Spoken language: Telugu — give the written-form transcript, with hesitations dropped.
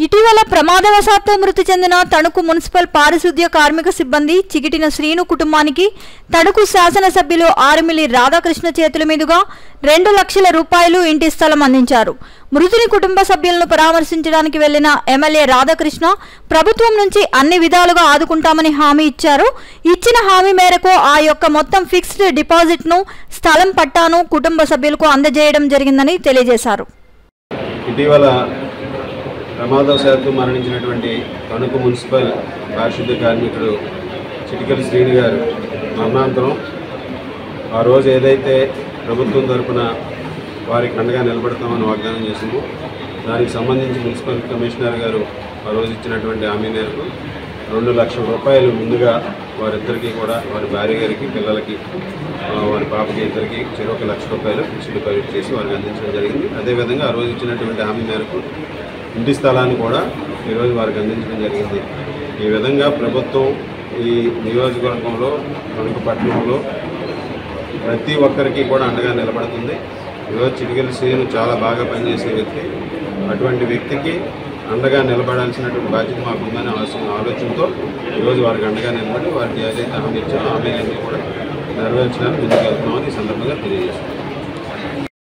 ఇటీవల ప్రమాదవశాత్తు మృతి చెందిన తణుకు మున్సిపల్ పారిశుద్ధ్య కార్మిక సిబ్బంది చిగిటిన శ్రీను కుటుంబానికి తణుకు శాసనసభ్యులు ఆరుమిల్లి రాధాకృష్ణ చేతుల మీదుగా 2 లక్షల రూపాయలు ఇంటి స్థలం అందించారు. మృతుని కుటుంబ సభ్యులను పరామర్శించడానికి వెళ్లిన ఎమ్మెల్యే రాధాకృష్ణ ప్రభుత్వం నుంచి అన్ని విధాలుగా ఆదుకుంటామని హామీ ఇచ్చారు. ఇచ్చిన హామీ మేరకు ఆ యొక్క మొత్తం ఫిక్స్డ్ డిపాజిట్ ను స్థలం పట్టాను కుటుంబ సభ్యులకు అందజేయడం జరిగిందని తెలియజేశారు. ఇటీవల ప్రమాదవశాత్తు మరణించినటువంటి తణుకు మున్సిపల్ పారిశుద్ధ్య కార్మికుడు చిటికల శ్రీను గారు మరణాంతరం ఆ రోజు ఏదైతే ప్రభుత్వం తరఫున వారికి అండగా నిలబడతామని వాగ్దానం చేసిందో దానికి సంబంధించి మున్సిపల్ కమిషనర్ గారు ఆ రోజు ఇచ్చినటువంటి హామీ మేరకు 2 లక్షల రూపాయలు ముందుగా వారిద్దరికీ కూడా వారి భార్య గారికి పిల్లలకి వారి పాపకి ఇద్దరికి చెరో 1 లక్ష రూపాయలు ఫిక్స్డ్ డిపాజిట్ చేసి వారికి అందించడం జరిగింది. అదేవిధంగా ఆ రోజు ఇచ్చినటువంటి హామీ మేరకు ఇంటి స్థలాన్ని కూడా ఈరోజు వారికి అందించడం జరిగింది. ఈ విధంగా ప్రభుత్వం ఈ నియోజకవర్గంలో తణుకు పట్టణంలో ప్రతి ఒక్కరికి కూడా అండగా నిలబడుతుంది. ఈరోజు చిటికల శ్రీను చాలా బాగా పనిచేసే వ్యక్తి. అటువంటి వ్యక్తికి అండగా నిలబడాల్సినటువంటి బాధ్యత మాకుందని ఆలోచనతో ఈరోజు వారికి అండగా నిలబడి వారికి ఏదైతే హామీ ఇచ్చారో హామీలన్నీ కూడా నెరవేర్చడానికి ముందుకు వెళ్తున్నామని ఈ సందర్భంగా తెలియజేస్తున్నాం.